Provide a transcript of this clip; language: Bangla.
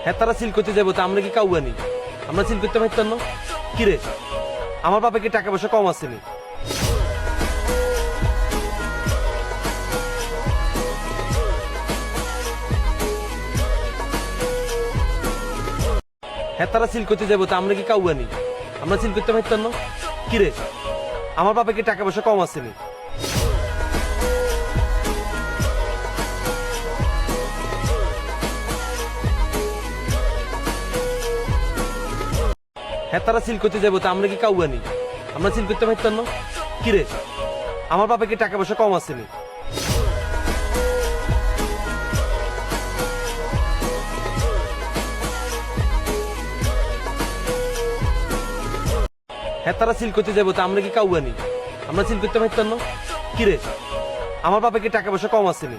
হ্যাঁ তারা সিল করতে যাবো, তা আমরা কি কাউয়ানি? আমরা সিল করতে পারতাম না? কিরে, আমার বাপে কি টাকা পয়সা কম আসেনি? হ্যাঁ তারা সিল করতে যাবো, তা আমরা কি কাউয়ানি? আমরা সিল করতে পারতাম না? কিরে, আমার বাপে কি টাকা পয়সা কম আসেনি? হ্যাঁ তারা সিল করতে যাবো, তা আমরা কি কাউয়ানি? আমরা সিল করতে পারতাম না? কিরে, আমার বাপে কি টাকা পয়সা কম আসেনি? হ্যাঁ তারা সিল করতে যাবো, তা আমরা কি কাউয়ানি? আমরা সিল করতে পারতাম না? কিরে, আমার বাপে কি টাকা পয়সা কম আসেনি?